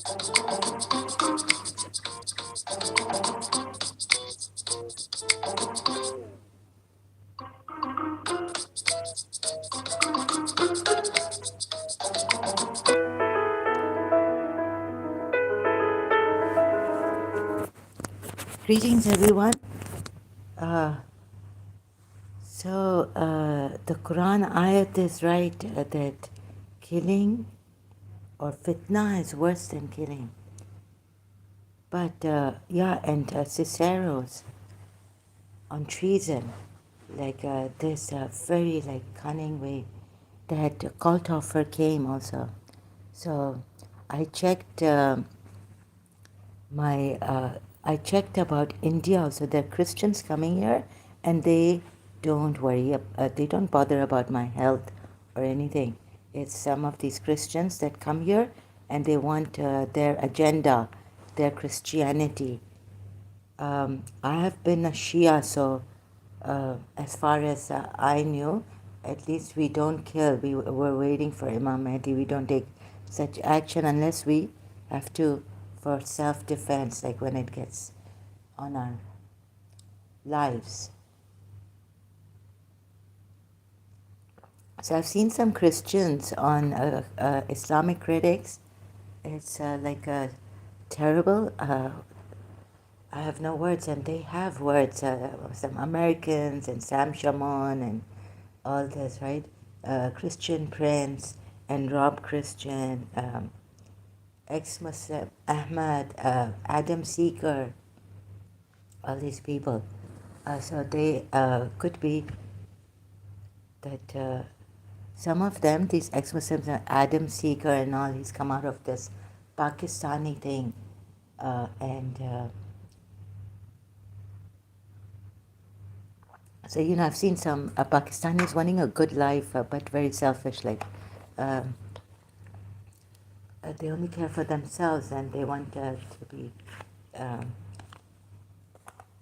Greetings, everyone. The Quran ayat is right that killing or fitna is worse than killing. But and Cicero's on treason, like this very cunning way that a cult offer came also. So I checked I checked about India also. There are Christians coming here, and they don't worry. They don't bother about my health or anything. It's some of these Christians that come here, and they want their agenda, their Christianity. I have been a Shia, so as far as I knew, at least we don't kill. We're waiting for Imam Mahdi. We don't take such action unless we have to for self-defense, like when it gets on our lives. So I've seen some Christians on Islamic critics. It's terrible. I have no words, and they have words. Some Americans and Sam Shamoun and all this, right? Christian Prince and Rob Christian, ex-Muslim Ahmad, Adam Seeker, all these people. So they could be that some of them, these ex-Muslims, Adam Seeker and all, he's come out of this Pakistani thing, and so I've seen some Pakistanis wanting a good life, but very selfish. Um, they only care for themselves, and they want to be, um,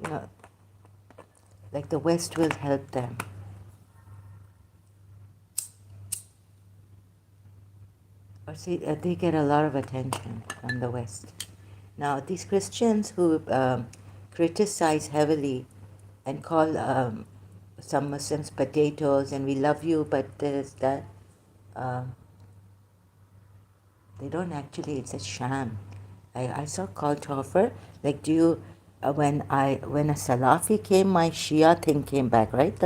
you know, like the West will help them. Or see, they get a lot of attention from the West. Now, these Christians who criticize heavily and call some Muslims potatoes and we love you, but this, that, um, they don't actually, it's a sham. I saw call to offer, like, do you, when a Salafi came, my Shia thing came back, right?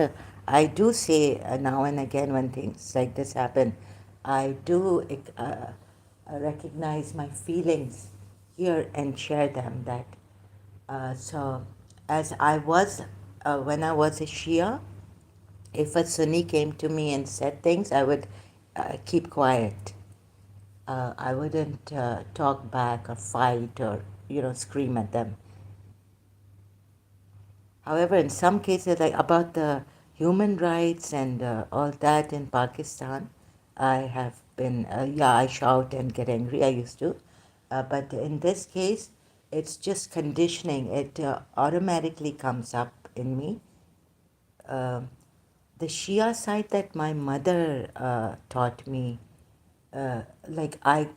I do say now and again when things like this happen, I do recognize my feelings here and share them. That so, as I was when I was a Shia, if a Sunni came to me and said things, I would keep quiet. I wouldn't talk back or fight or scream at them. However, in some cases, like about the human rights and all that in Pakistan, I have been, I shout and get angry. I used to. But in this case, it's just conditioning. It automatically comes up in me. The Shia side that my mother taught me, I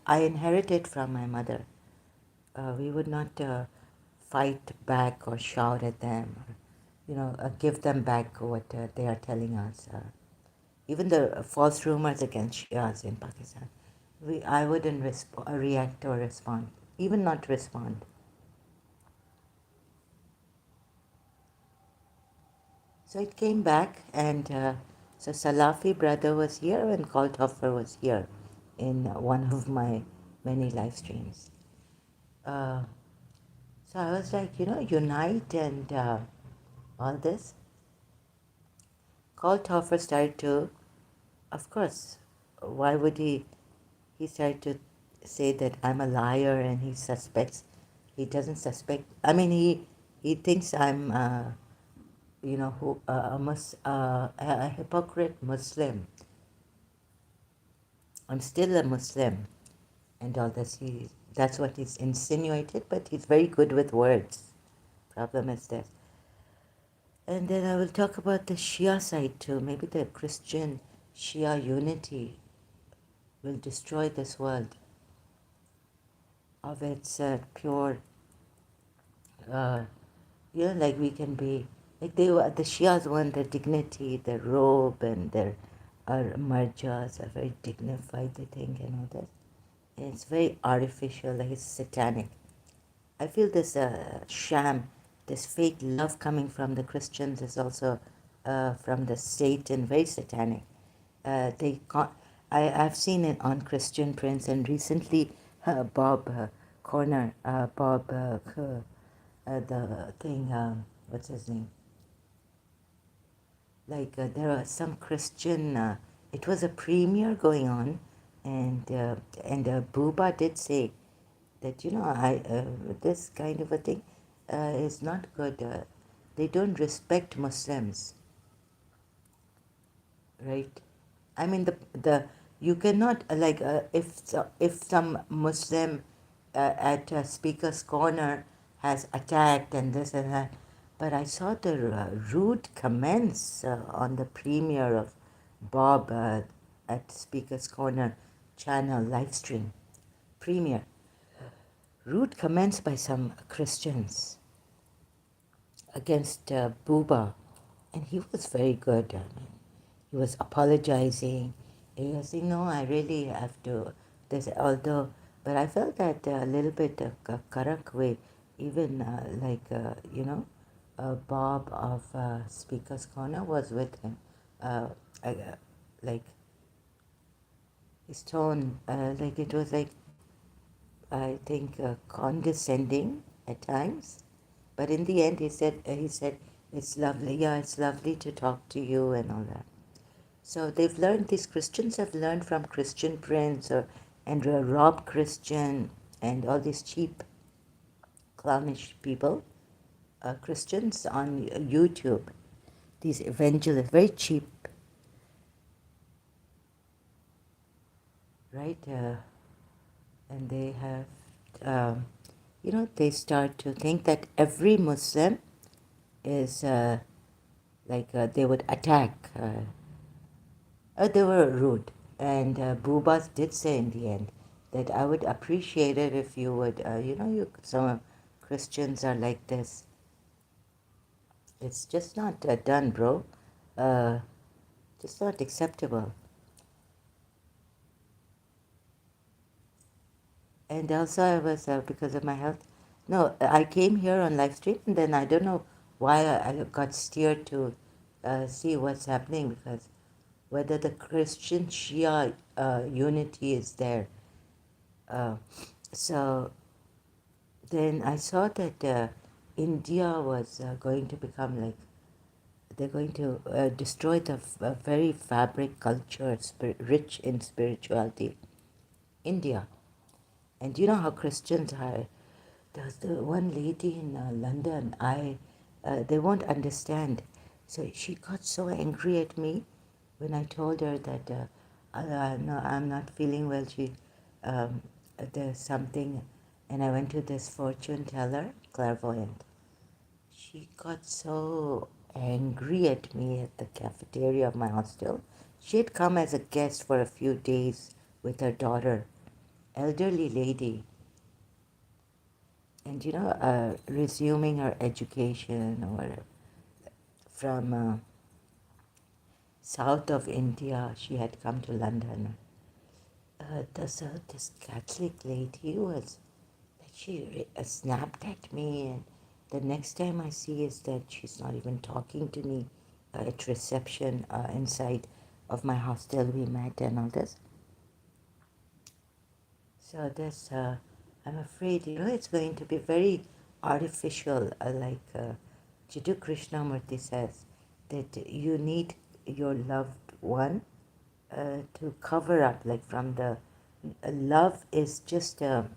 inherited from my mother. We would not fight back or shout at them, or, give them back what they are telling us. Even the false rumors against Shias in Pakistan, I wouldn't react or respond, even not respond. So it came back, and so Salafi brother was here, and Kalthofer was here in one of my many live streams. Uh, so I was like, unite and all this. Kalthofer started to, of course, why would he started to say that I'm a liar and he doesn't suspect, I mean, he thinks I'm, a hypocrite Muslim. I'm still a Muslim and all this. That's what he's insinuated, but he's very good with words. Problem is this. And then I will talk about the Shia side too. Maybe the Christian Shia unity will destroy this world. of its pure, uh, like we can be, like the Shias want the dignity, the robe, and their marjas are very dignified, they think, and all that. And it's very artificial, like it's satanic. I feel this sham, this fake love coming from the Christians is also from the Satan, very satanic. They can't, I've seen it on Christian Prince, and recently Bob Corner, the thing, what's his name? Like there are some Christian, it was a premiere going on, and Booba did say that I this kind of a thing is not good. They don't respect Muslims, right? I mean the you cannot if some Muslim at Speaker's Corner has attacked and this and that, but I saw the rude comments on the premiere of Bob at Speaker's Corner channel live stream premiere. Rude comments by some Christians against Booba, and he was very good. I mean, he was apologizing. He was saying, "No, I really have to." This, although, but I felt that a little bit karak way, even Bob of Speaker's Corner was with him. I, like his tone, like it was like I think condescending at times, but in the end he said it's lovely. Yeah, it's lovely to talk to you and all that. So they've learned. These Christians have learned from Christian Prince and Rob Christian and all these cheap clownish people, Christians on YouTube. These evangelists, very cheap, right? And they have, they start to think that every Muslim is they would attack. They were rude. And Boobas did say in the end that I would appreciate it if you would, some Christians are like this. It's just not done, bro. Uh, just not acceptable. And also, I was, because of my health, no, I came here on live stream, and then I don't know why I got steered to see what's happening, because whether the Christian Shia unity is there. Uh, so then I saw that India was going to become like, they're going to destroy the very fabric culture, rich in spirituality, India. And you know how Christians are. There's the one lady in London, they won't understand. So she got so angry at me when I told her that no, I'm not feeling well. Um, there's something, and I went to this fortune teller, clairvoyant. She got so angry at me at the cafeteria of my hostel. She had come as a guest for a few days with her daughter, elderly lady, and resuming her education or from south of India. She had come to London. This Catholic lady was, she snapped at me, and the next time I see is that she's not even talking to me at reception inside of my hostel. We met and all this. So this, I'm afraid, it's going to be very artificial, Jiddu Krishnamurti says, that you need your loved one to cover up, like from the, love is just a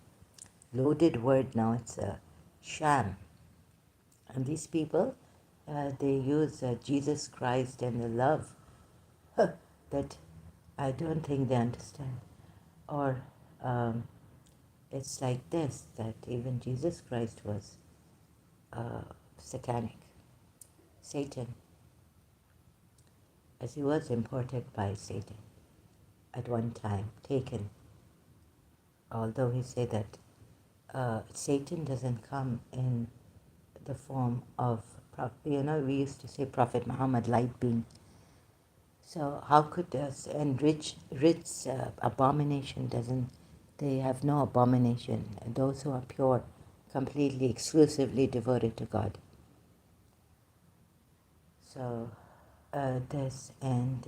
loaded word now, it's a sham. And these people, they use Jesus Christ and the love that I don't think they understand. Or it's like this, that even Jesus Christ was satanic, Satan, as he was imported by Satan at one time, taken. Although he said that Satan doesn't come in the form of, we used to say Prophet Muhammad, light being. So how could us, and rich abomination doesn't, they have no abomination. Those who are pure, completely, exclusively devoted to God. So this, and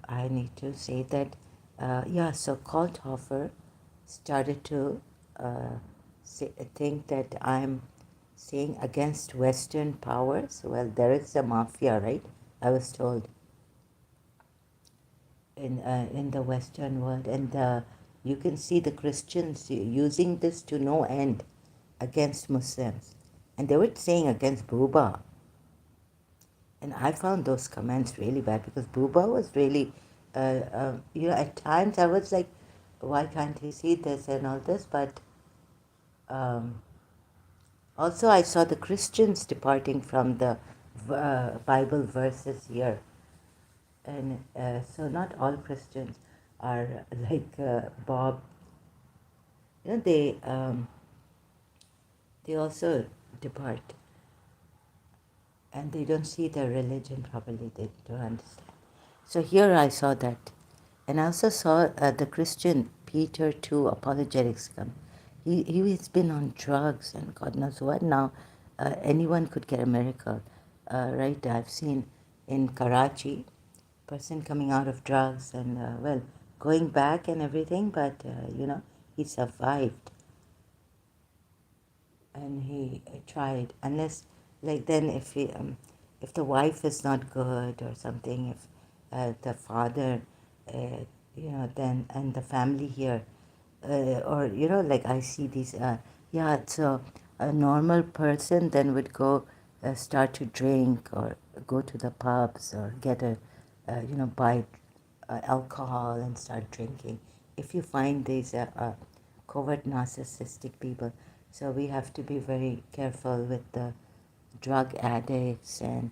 I need to say that, so Kalthofer started to think that I'm saying against Western powers. Well, there is a mafia, right? I was told in the Western world, and you can see the Christians using this to no end against Muslims, and they were saying against Buba. And I found those comments really bad because Buba was really, at times I was like, why can't he see this and all this? But um, also I saw the Christians departing from the Bible verses here. And so not all Christians are like Bob. They also depart and they don't see their religion properly. They don't understand. So here I saw that. And I also saw the Christian Peter too, apologetics come. He's been on drugs and God knows what. Now anyone could get a miracle, right? I've seen in Karachi, person coming out of drugs and going back and everything, but he survived and he tried. Unless, like, then if the wife is not good or something, if the father, then, and the family here, or like I see these, so a normal person then would go start to drink or go to the pubs or get buy alcohol and start drinking. If you find these covert narcissistic people, so we have to be very careful with the drug addicts and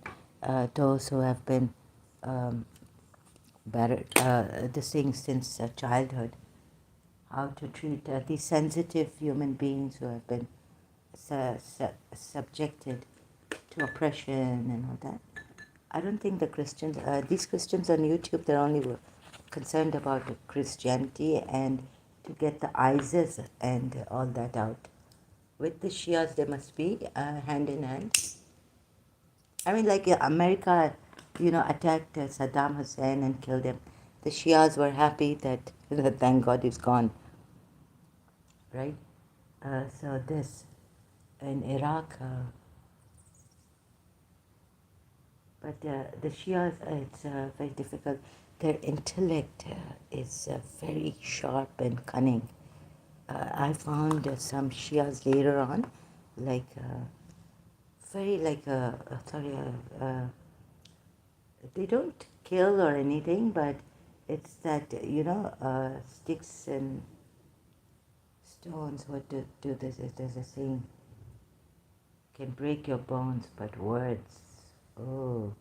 those who have been um, better this thing since childhood. How to treat these sensitive human beings who have been subjected to oppression and all that. I don't think these Christians on YouTube, they're only concerned about Christianity and to get the ISIS and all that out. With the Shias, they must be hand in hand. I mean, like America, attacked Saddam Hussein and killed him. The Shias were happy that, thank God he's gone, right? So this, in Iraq, but the Shias, it's very difficult. Their intellect is very sharp and cunning. I found some Shias later on, like very like they don't kill or anything, but it's that sticks and stones. What do this? There's a saying, can break your bones, but words. Oh,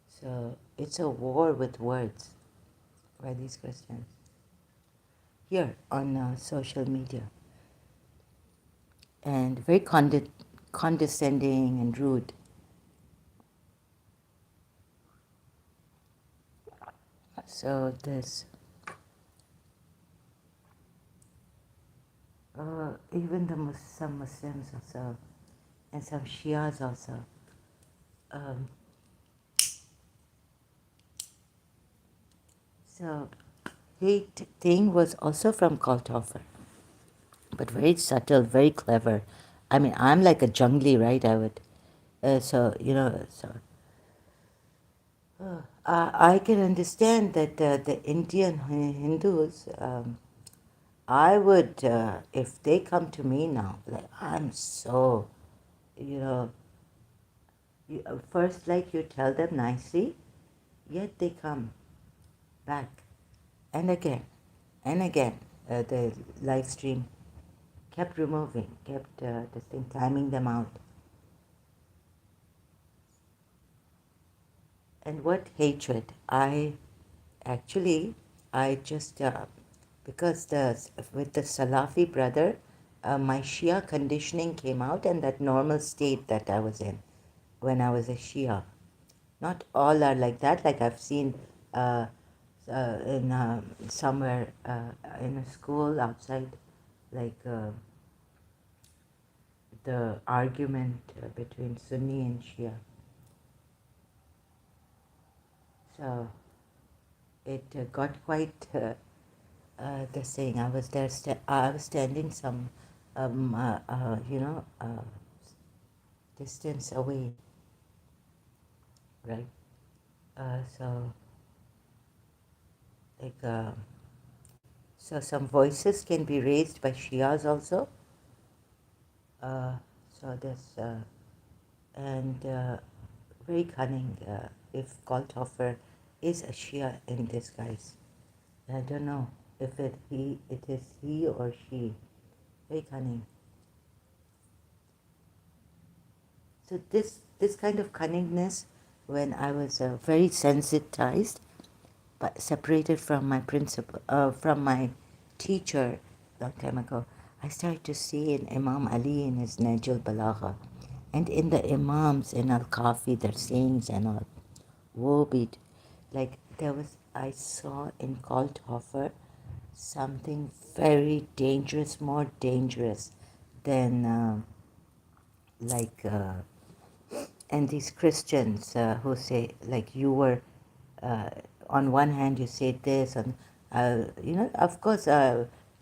so it's a war with words by these Christians here on social media, and very condescending and rude. So this, even some Muslims also, and some Shias also. Um, so hate thing was also from Kalthofer, but very subtle, very clever. I mean, I'm like a jungly, right? I would, I can understand that the Indian Hindus. I would, if they come to me now, like I'm so, you know, first like you tell them nicely, yet they come back and again and again. The live stream kept removing, kept this thing timing them out. And what hatred! I just because with the Salafi brother, my Shia conditioning came out and that normal state that I was in when I was a Shia. Not all are like that. Like I've seen uh, in somewhere in a school outside, like the argument between Sunni and Shia. So it got quite the saying. I was there. I was standing some, you know, distance away, right? So like, so some voices can be raised by Shias also. Uh, so this and very cunning. If Goldhofer is a Shia in disguise, I don't know if it is he or she. Very cunning. So this kind of cunningness, when I was very sensitized, but separated from my principal, from my teacher, long time ago, I started to see in Imam Ali in his Najul Balagha, and in the Imams in Al Kafi, their sayings and all. Woe be, like there was, I saw in Kalthofer something very dangerous, more dangerous than like. And these Christians who say, like, you were, uh, on one hand you say this, and you know, of course,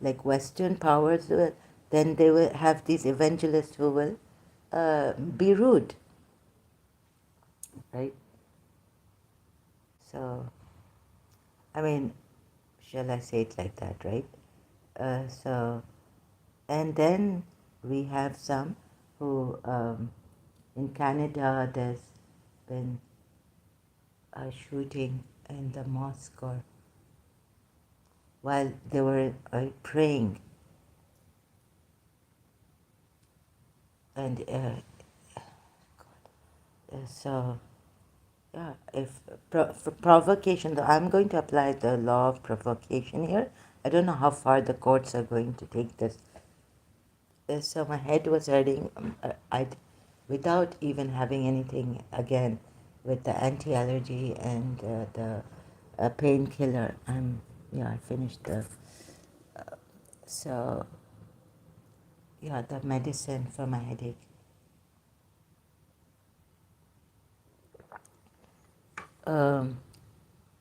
like Western powers, then they will have these evangelists who will be rude, right? So, I mean, shall I say it like that, right? So, and then we have some who, in Canada, there's been a shooting in the mosque or while they were praying, and so yeah, if for provocation, I'm going to apply the law of provocation here. I don't know how far the courts are going to take this. So my head was hurting. I, without even having anything again, with the anti-allergy and the painkiller. I finished the so yeah, the medicine for my headache. Um,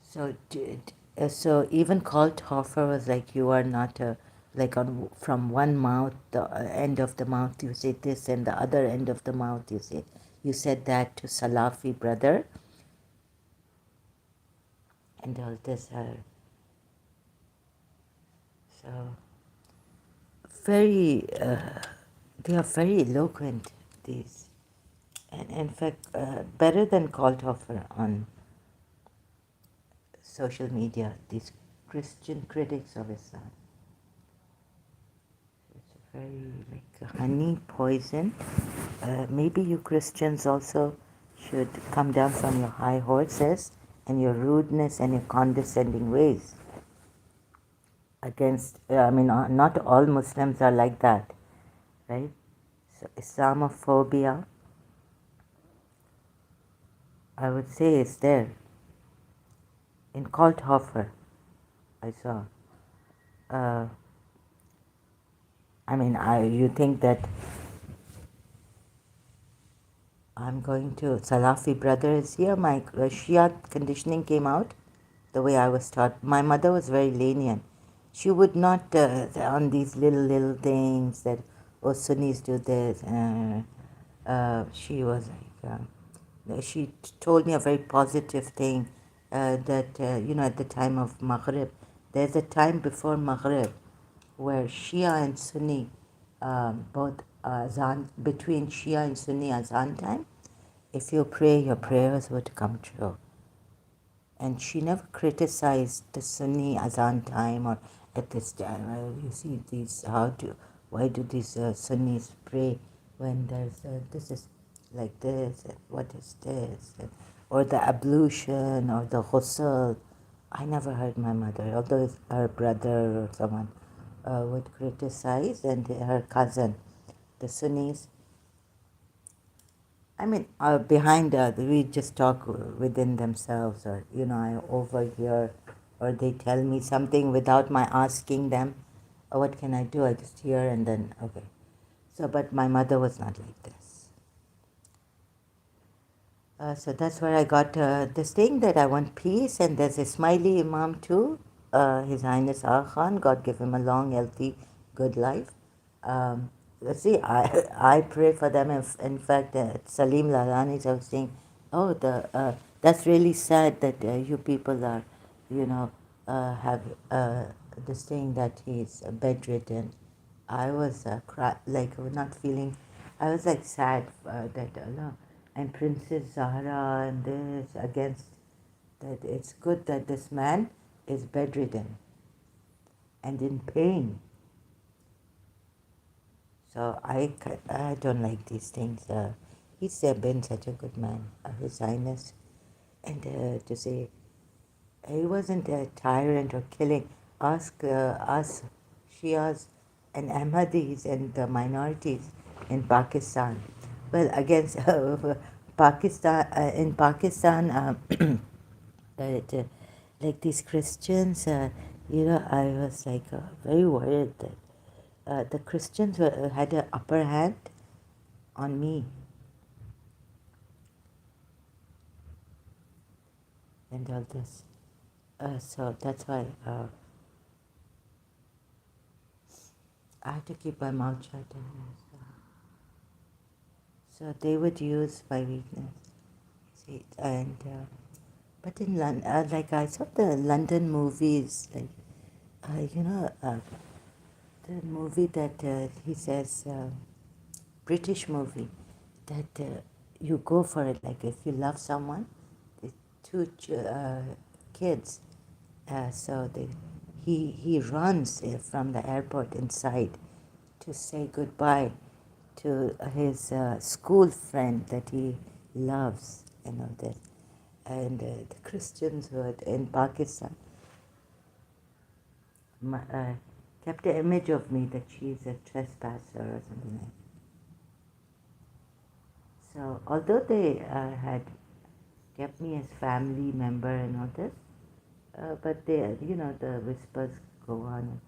so even Kalthofer was like, you are not a, like on from one mouth, the end of the mouth you say this, and the other end of the mouth you said that to Salafi brother, and all this. So very, they are very eloquent. These, and in fact, better than Kalthofer on social media. These Christian critics of Islam. It's very like a honey poison. Maybe you Christians also should come down from your high horses and your rudeness and your condescending ways against, I mean, not all Muslims are like that, right? So Islamophobia, I would say, is there. In Kalthofer, I saw. Uh, I mean, you think that I'm going to Salafi brother is here. My Shia conditioning came out the way I was taught. My mother was very lenient. She would not on these little things that Sunnis do this. She was like, she told me a very positive thing that you know, at the time of Maghrib, there's a time before Maghrib where Shia and Sunni both azan, between Shia and Sunni azan time, if you pray, your prayers would come true. And she never criticized the Sunni azan time or at this time. You see these, why do these Sunnis pray when there's this is like this, and what is this, or the ablution or the ghusl. I never heard my mother, although it's her brother or someone, would criticize, and her cousin, the Sunnis. I mean, behind we just talk within themselves, or I overhear, or they tell me something without my asking them. What can I do? I just hear and then okay. So, but my mother was not like this. So that's where I got this thing that I want peace, and there's a smiley Imam too. His Highness Aga Khan, God give him a long, healthy, good life. Um, see, I pray for them. In fact, Salim Lalani was saying, "Oh, that's really sad that you people are, have this thing that he's bedridden." I was like not feeling. I was like sad that Allah and Princess Zahra and this against that. It's good that this man is bedridden and in pain. So I don't like these things. He's been such a good man, His Highness, and to say he wasn't a tyrant or killing. Ask us, Shias and Ahmadis and the minorities in Pakistan. Well, against Pakistan, in Pakistan, that like these Christians, I was like very worried that the Christians had an upper hand on me and all this. So that's why I had to keep my mouth shut. So they would use my weakness. See, and but in London, like I saw the London movies, like the movie that he says, British movie, that you go for it. Like if you love someone, the two kids, so he runs from the airport inside to say goodbye to his school friend that he loves and all that. And the Christians who are in Pakistan uh, kept an image of me that she's a trespasser or something like that. So although they had kept me as family member and all this, but they, the whispers go on.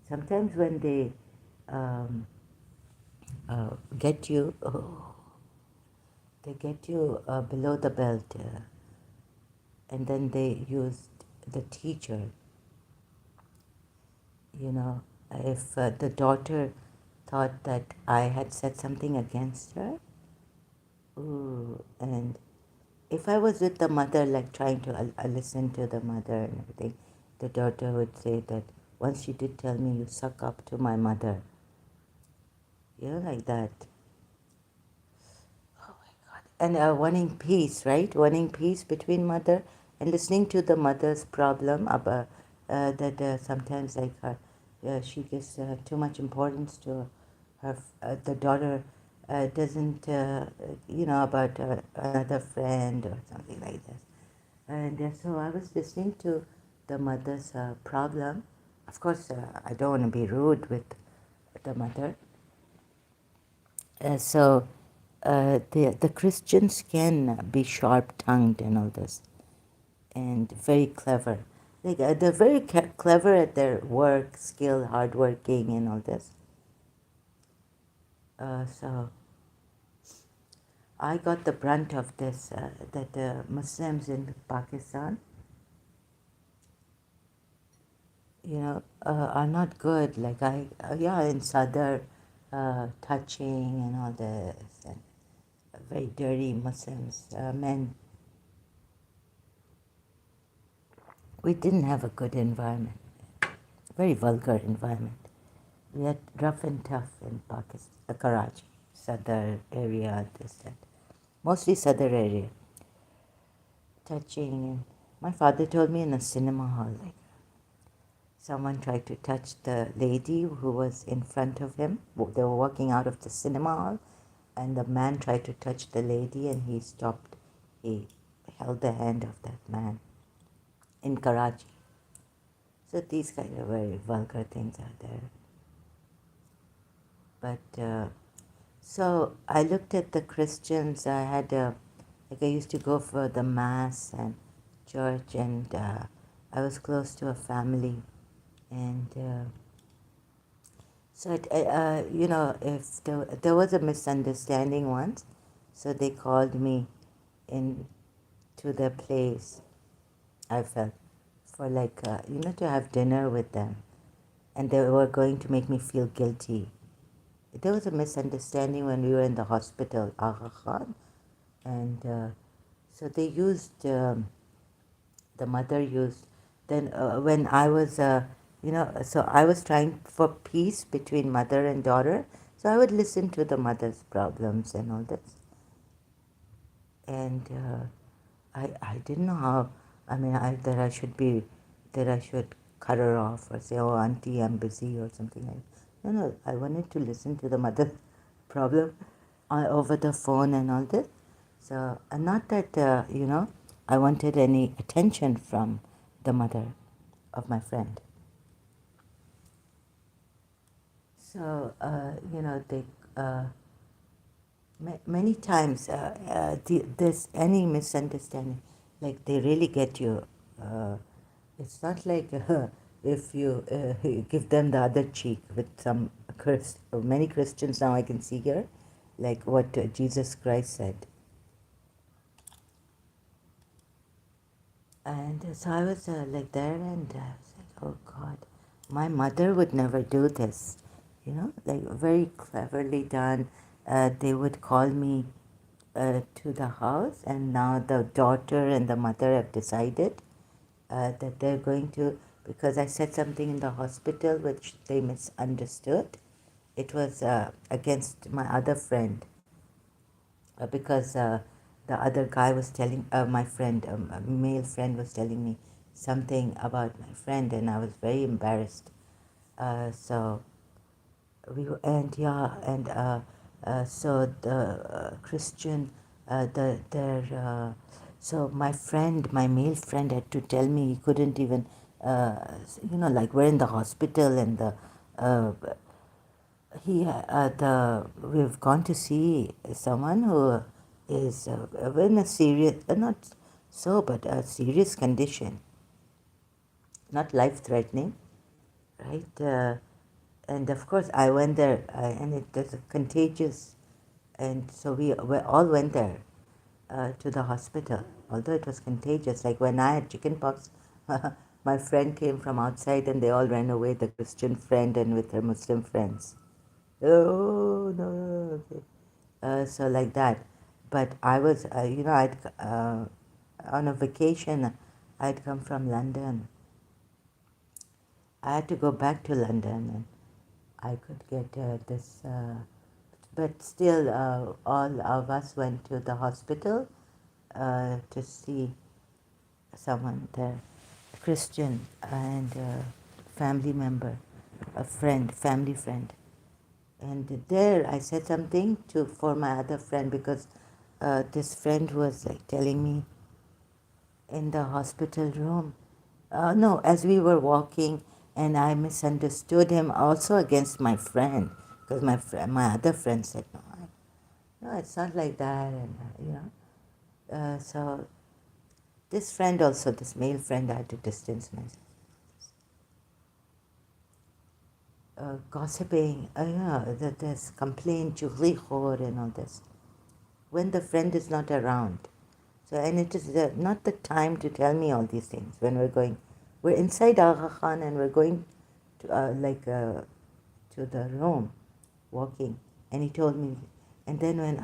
Sometimes when they um, get you, they get you below the belt, and then they use the teacher. If the daughter thought that I had said something against her, ooh, and if I was with the mother, like trying to listen to the mother and everything, the daughter would say that once she did tell me, you suck up to my mother. Like that. Oh my God. And wanting peace, right? Wanting peace between mother and listening to the mother's problem about that sometimes like she gives too much importance to her, the daughter doesn't, about another friend or something like that. And so I was listening to the mother's problem. Of course, I don't want to be rude with the mother. So the Christians can be sharp-tongued and all this, and very clever. Like they're very clever at their work, skill, hardworking, and all this. So I got the brunt of this. That the Muslims in Pakistan, are not good. Like in Sadr, touching and all this, and very dirty Muslims, men. We didn't have a good environment, very vulgar environment. We had rough and tough in Pakistan, Karachi, Sadr area, this, that. Mostly Sadr area. Touching. My father told me in a cinema hall, like, someone tried to touch the lady who was in front of him. They were walking out of the cinema hall, and the man tried to touch the lady, and he stopped. He held the hand of that man in Karachi. So these kind of very vulgar things are there. But so I looked at the Christians. I had like I used to go for the mass and church, and I was close to a family, and so if there was a misunderstanding once, so they called me in to their place. I felt for like to have dinner with them, and they were going to make me feel guilty. There was a misunderstanding when we were in the hospital, Aga Khan, and so they used the mother used. Then when I was so I was trying for peace between mother and daughter. So I would listen to the mother's problems and all this, and I didn't know how. I mean, that I should cut her off or say, "Oh, auntie, I'm busy" or something like. No, no. I wanted to listen to the mother problem over the phone and all this. So, not that I wanted any attention from the mother of my friend. So, they. Many times there's any misunderstanding, like they really get you. It's not like if you give them the other cheek with some many Christians now I can see here, like what Jesus Christ said. And so I was like there, and I was like, oh God, my mother would never do this, like very cleverly done. They would call me to the house, and now the daughter and the mother have decided that they're going to, because I said something in the hospital which they misunderstood. It was against my other friend, because the other guy was telling my friend, a male friend was telling me something about my friend, and I was very embarrassed. So we were, and yeah, and so the Christian, so my friend, my male friend, had to tell me he couldn't even, like we're in the hospital, and uh, we've gone to see someone who is in a serious, not so, but a serious condition, not life threatening, right? And of course, I went there, and it was contagious, and so we all went there to the hospital. Although it was contagious, like when I had chickenpox, my friend came from outside, and they all ran away. The Christian friend and with her Muslim friends. Oh no! Okay. So like that, but I was, I'd on a vacation. I'd come from London. I had to go back to London, and I could get this, but still, all of us went to the hospital to see someone there, a Christian and family member, a friend, family friend. And there I said something for my other friend, because this friend was like telling me in the hospital room. No, as we were walking, and I misunderstood him also against my friend, because my other friend said, no, it's not like that, and so this friend also, this male friend, I had to distance myself. Gossiping, that there's complaint, chugli khor, and all this, when the friend is not around. So, and it is not the time to tell me all these things when we're inside Aga Khan, and we're going to, to the room, walking, and he told me, and then when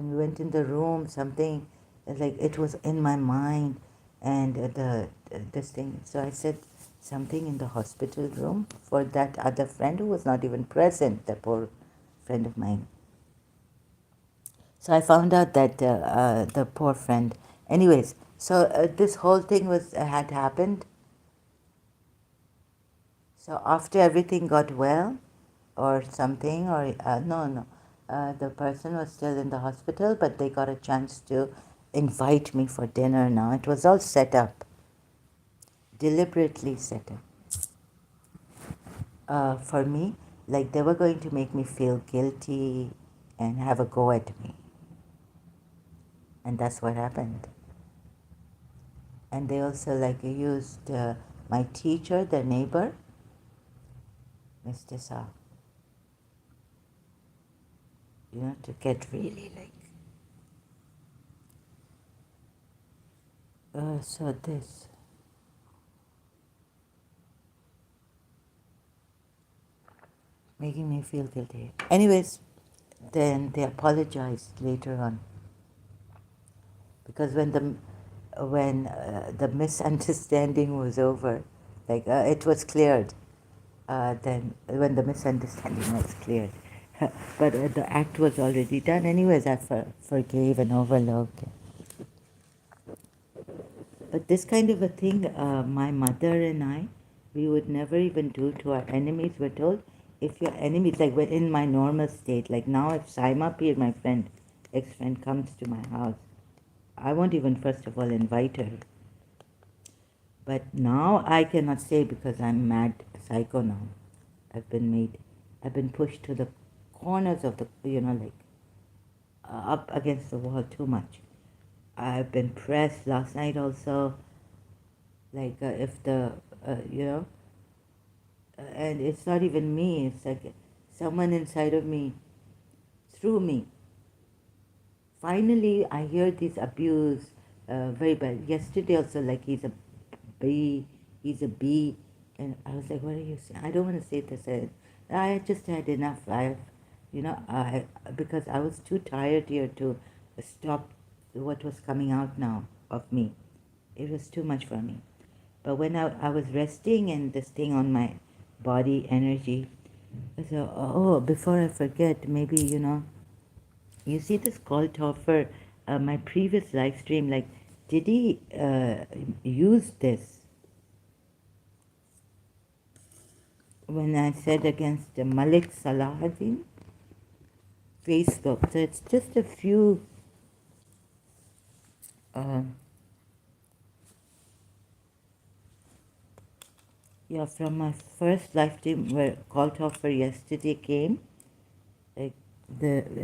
we went in the room, something, like it was in my mind, and this thing, so I said something in the hospital room for that other friend who was not even present, the poor friend of mine. So I found out that the poor friend. Anyways, so this whole thing had happened. So after everything got well, or something, or no, the person was still in the hospital, but they got a chance to invite me for dinner. Now it was all set up, deliberately set up for me. like they were going to make me feel guilty and have a go at me. And that's what happened. And they also like used my teacher, the neighbor, Mr. Sa, to get really like. So this. Making me feel guilty. Anyways, then they apologized later on because when the misunderstanding was over, like it was cleared. Then when the misunderstanding was cleared, but the act was already done. Anyways, I forgave and overlooked. But this kind of a thing, my mother and I, we would never even do to our enemies. We're told if your enemies, like when in my normal state, like now if Saima Peer, my friend, ex-friend, comes to my house, I won't even first of all invite her. But now I cannot say because I'm mad psycho now. I've been pushed to the corners of the, like up against the wall too much. I've been pressed last night also, like if the, and it's not even me, it's like someone inside of me threw me. Finally, I hear this abuse very bad. Yesterday also, like B, he's a B, and I was like, what are you saying? I don't want to say this. I just had enough. Because I was too tired here to stop what was coming out now of me. It was too much for me. But when I was resting and this thing on my body energy, I said, oh, before I forget, maybe, you see this call Toffer, my previous live stream, like, did he use this when I said against Malik Salahuddin? Facebook. So it's just a few from my first live stream where call Toffer yesterday came. Like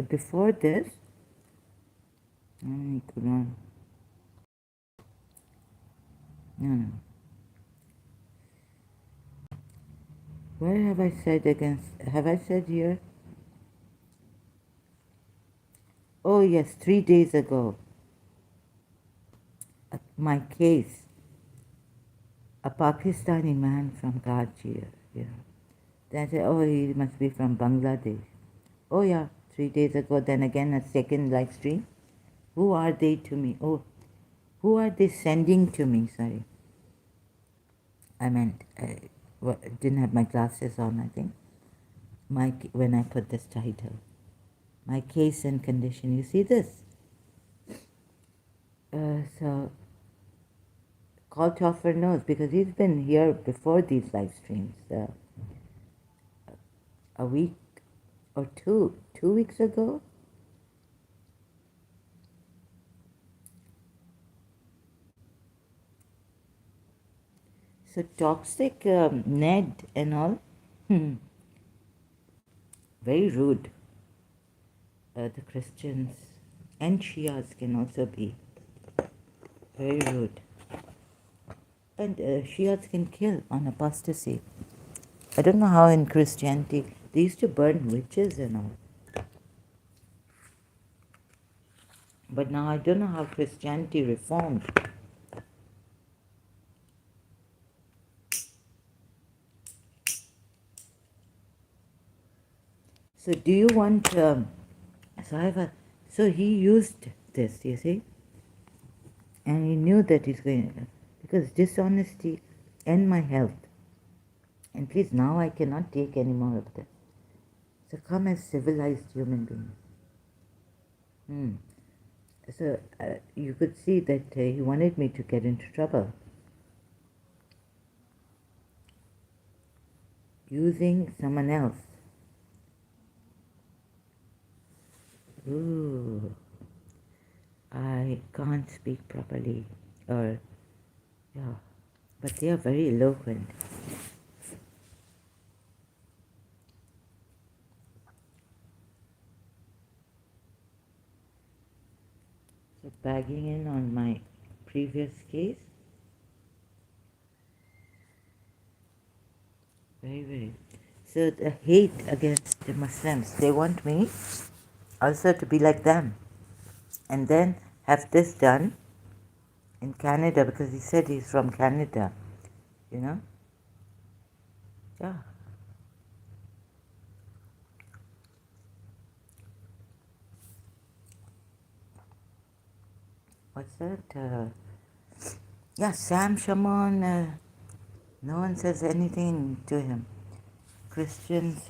before this, no. Where have I said against? Have I said here? Oh yes, 3 days ago. My case, a Pakistani man from Karachi. Then I said, oh, he must be from Bangladesh. Oh yeah, 3 days ago. Then again a second live stream. Who are they to me? Oh, who are they sending to me? Sorry. I meant, didn't have my glasses on, I think. When I put this title. My case and condition. You see this? So, Call Toffer knows because he's been here before these live streams. A week or 2 weeks ago. So toxic Ned and all. Very rude. The Christians and Shias can also be very rude. And Shias can kill on apostasy. I don't know how in Christianity they used to burn witches and all. But now I don't know how Christianity reformed. So do you want? So he used this, you see, and he knew that he's going because dishonesty and my health. And please, now I cannot take any more of this. So come as civilized human beings. So you could see that he wanted me to get into trouble. Using someone else. Ooh, I can't speak properly. But they are very eloquent. bagging in on my previous case. Very, very. So the hate against the Muslims, they want me also to be like them. And then have this done in Canada because he said he's from Canada, you know? Yeah. What's that? Yeah, Sam Shamoun, no one says anything to him. Christians,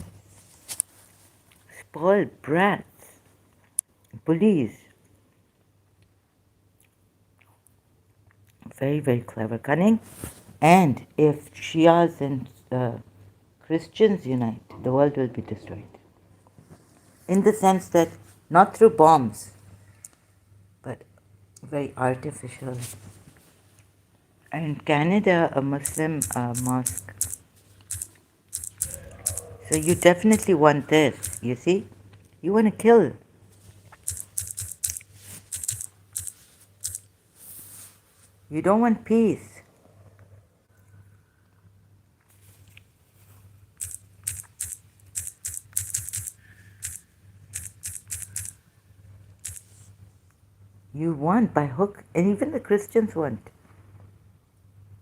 spoiled brats, bullies. Very, very clever, cunning. And if Shias and Christians unite, the world will be destroyed. In the sense that not through bombs, but very artificial. In Canada, a Muslim mosque. So you definitely want this, you see? You want to kill. You don't want peace. You want by hook, and even the Christians want.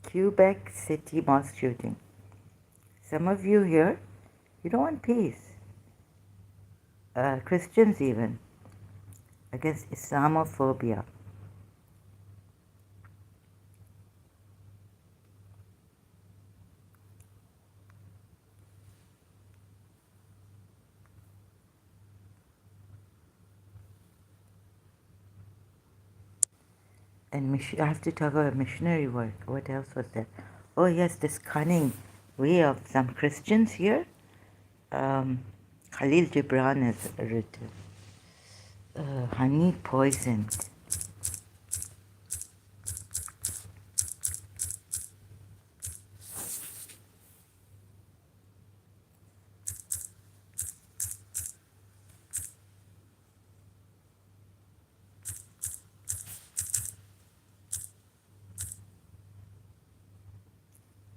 Quebec City mosque shooting. Some of you here, you don't want peace. Christians even, against Islamophobia. And I have to talk about missionary work. What else was there? Oh yes, this cunning way of some Christians here. Khalil Gibran has written, honey poisoned.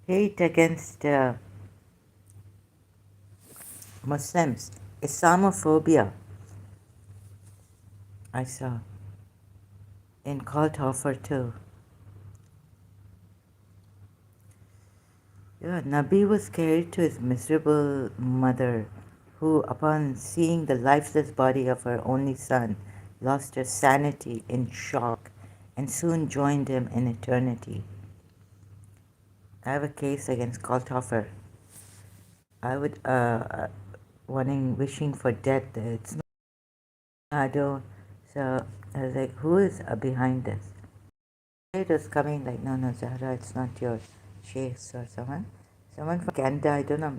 Hate against Muslims. Islamophobia. I saw in cult offer too. Yeah, Nabi was carried to his miserable mother, who, upon seeing the lifeless body of her only son, lost her sanity in shock and soon joined him in eternity. I have a case against Kalthofer. I would, wishing for death. It's not Ado. So I was like, who is behind this? It was coming like, no, Zahra, it's not your sheikhs or someone. Someone from Canada, I don't know.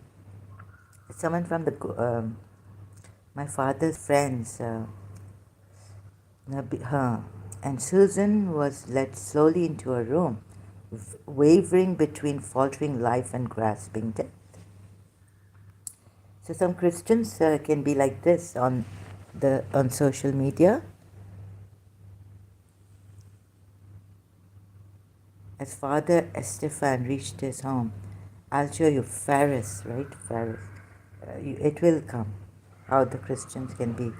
It's someone from the my father's friends. And Susan was led slowly into a room, wavering between faltering life and grasping death. So some Christians can be like this on social media. As Father Estefan reached his home, I'll show you Faris, right? Faris. It will come. How the Christians can be.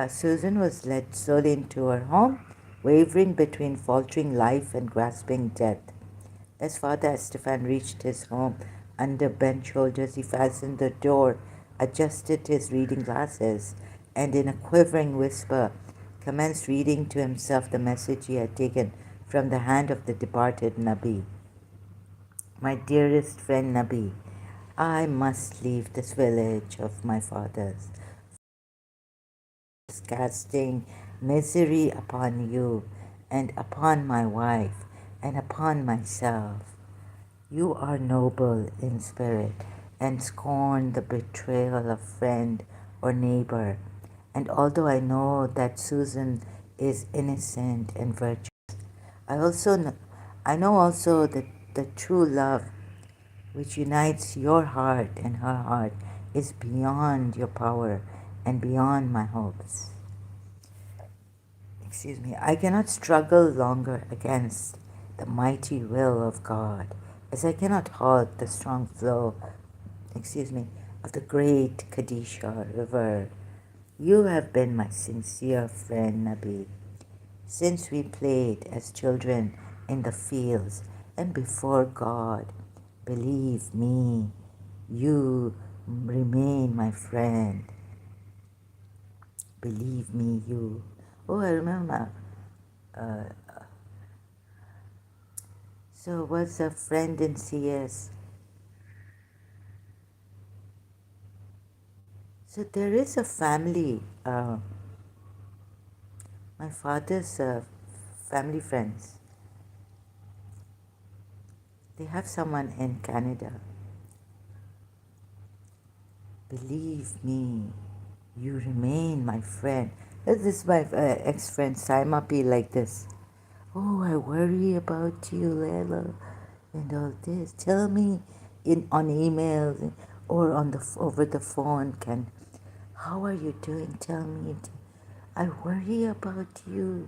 Susan was led slowly into her home, wavering between faltering life and grasping death. As Father Estefan reached his home, under bent shoulders, he fastened the door, adjusted his reading glasses, and in a quivering whisper, commenced reading to himself the message he had taken from the hand of the departed Nabi. My dearest friend Nabi, I must leave this village of my fathers, casting misery upon you and upon my wife and upon myself. You are noble in spirit and scorn the betrayal of friend or neighbor. And although I know that Susan is innocent and virtuous, I know also that the true love which unites your heart and her heart is beyond your power and beyond my hopes. excuse me, I cannot struggle longer against the mighty will of God, as I cannot halt the strong flow, excuse me, of the great Kadisha river. You have been my sincere friend, Nabi, since we played as children in the fields and before God. Believe me, you remain my friend. Believe me, you. Oh, I remember. Uh, so was a friend in CS. So there is a family, my father's family friends. They have someone in Canada. Believe me, you remain my friend. This is my ex-friend Saima P like this. Oh, I worry about you, Layla, and all this. Tell me on emails or on the over the phone. How are you doing? Tell me. I worry about you.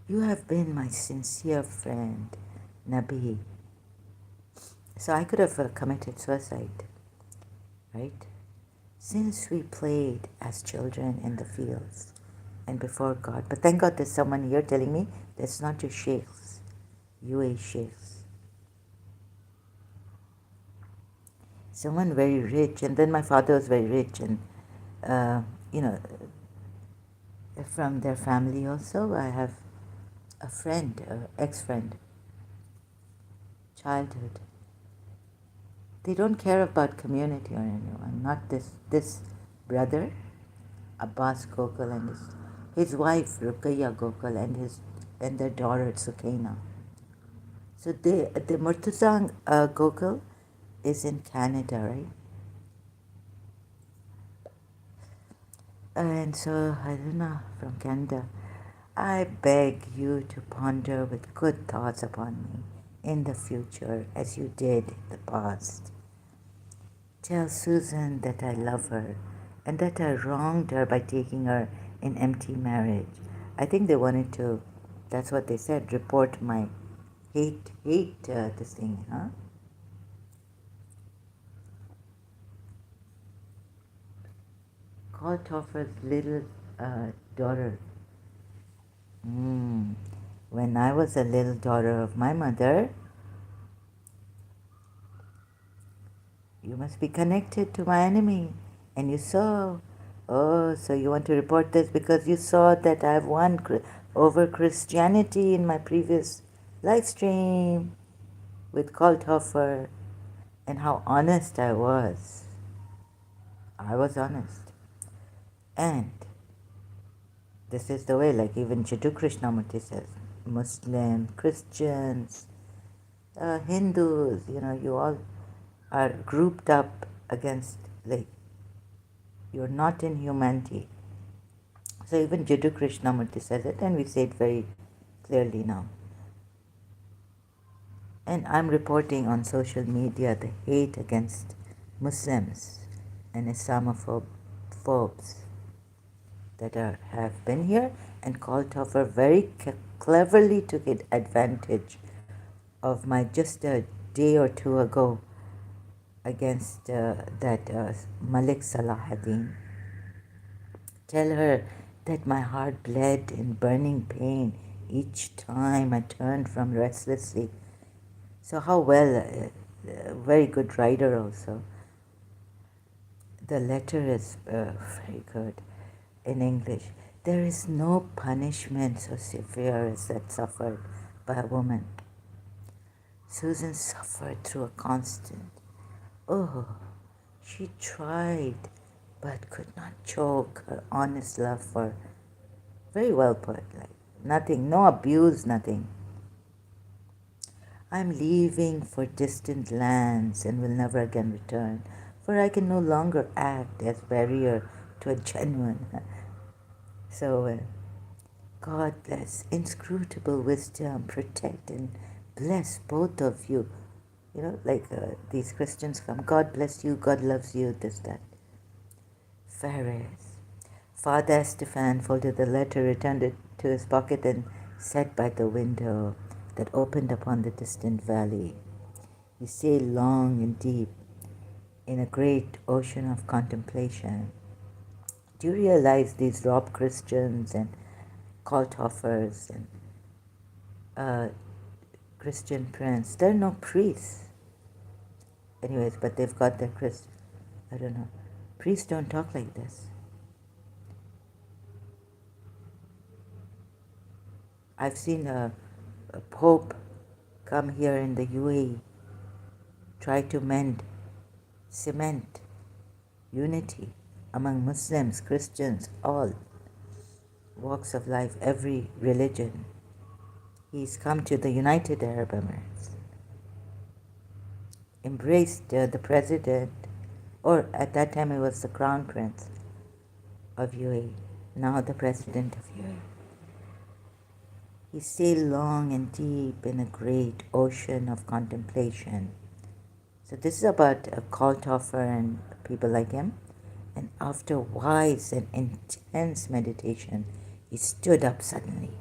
You have been my sincere friend, Nabi. So I could have committed suicide, right? Since we played as children in the fields and before God. But thank God there's someone here telling me that's not your sheikhs, UA sheikhs. Someone very rich, and then my father was very rich, and uh, you know, from their family also. I have a friend, ex-friend, childhood. They don't care about community or anyone. Not this brother, Abbas Gokul, and his wife Ruqayya Gokul, and their daughter Sukaina. So the Murtaza Gokul is in Canada, right? And so I don't know, from Canada. I beg you to ponder with good thoughts upon me in the future as you did in the past. Tell Susan that I love her and that I wronged her by taking her in empty marriage. I think they wanted to, that's what they said, report my hate this thing, huh? Call Toffer's little daughter. When I was a little daughter of my mother, you must be connected to my enemy. And you saw, oh, so you want to report this because you saw that I've won over Christianity in my previous live stream with Kalthofer, and how honest I was. I was honest. And this is the way, like even Jiddu Krishnamurti says, Muslim, Christians, Hindus, you all are grouped up against, like, you're not in humanity. So even Jiddu Krishnamurti says it, and we say it very clearly now. And I'm reporting on social media the hate against Muslims and Islamophobes that have been here, and Kalthofer very cleverly took advantage of my just a day or two ago against that Malik Salahuddin. Tell her that my heart bled in burning pain each time I turned from restlessly. So how well, very good writer also. The letter is very good in English. There is no punishment so severe as that suffered by a woman. Susan suffered through a constant. Oh, she tried, but could not choke her honest love for. Very well put. Like nothing, no abuse, nothing. I'm leaving for distant lands and will never again return, for I can no longer act as barrier to a genuine. So, God bless, inscrutable wisdom, protect and bless both of you. Like these Christians come, God bless you, God loves you, this, that. Ferris. Father Stefan folded the letter, returned it to his pocket, and sat by the window that opened upon the distant valley. He sailed long and deep in a great ocean of contemplation. Do you realize these rob Christians and cult offers and uh, Christian prince? They're no priests. Anyways, but they've got their Christ. I don't know. Priests don't talk like this. I've seen a pope come here in the UAE, try to cement unity among Muslims, Christians, all walks of life, every religion. He's come to the United Arab Emirates, embraced the president, or at that time it was the crown prince of UAE, now the president of UAE. He sailed long and deep in a great ocean of contemplation. So this is about a cult offer and people like him. And after wise and intense meditation, he stood up suddenly,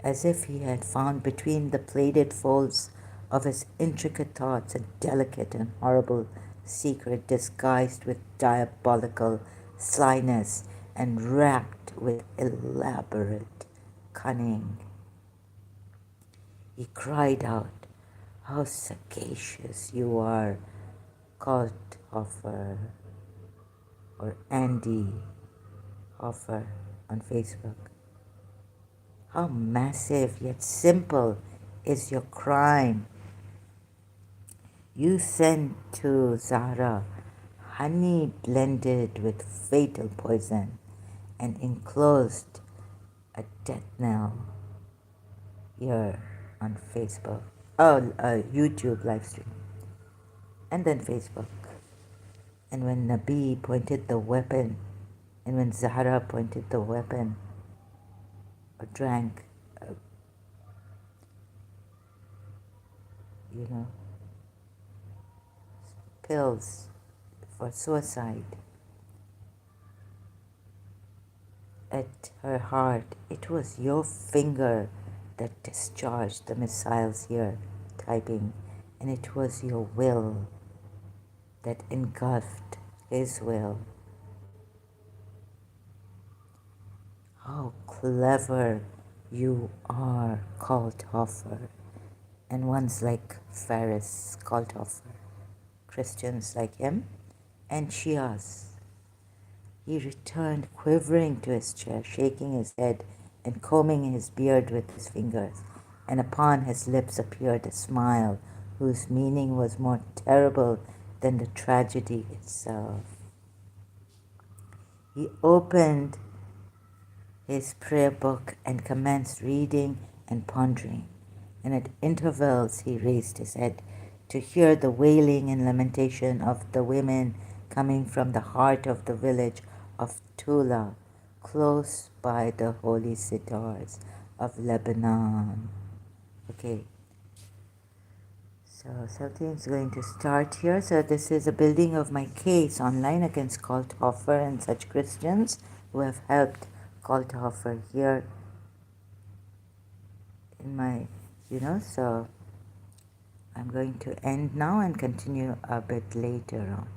as if he had found between the plaited folds of his intricate thoughts a delicate and horrible secret disguised with diabolical slyness and wrapped with elaborate cunning. He cried out, "How sagacious you are, cult offer," or Andy Offer on Facebook. How massive yet simple is your crime. You sent to Zahra honey blended with fatal poison and enclosed a death knell here on Facebook. Oh, YouTube live stream. And then Facebook. And when Nabi pointed the weapon, and when Zahra pointed the weapon, or drank, you know, pills for suicide at her heart, it was your finger that discharged the missiles here, typing, and it was your will that engulfed his will. How clever you are, cult offer. And ones like Faris, cult offer, Christians like him, and Shias. He returned quivering to his chair, shaking his head and combing his beard with his fingers, and upon his lips appeared a smile whose meaning was more terrible than the tragedy itself. He opened his prayer book and commenced reading and pondering, and at intervals he raised his head to hear the wailing and lamentation of the women coming from the heart of the village of Tula, close by the holy citars of Lebanon. Okay, so something's going to start here. So this is a building of my case online against cult offer and such Christians who have helped cult offer here in my, so I'm going to end now and continue a bit later on.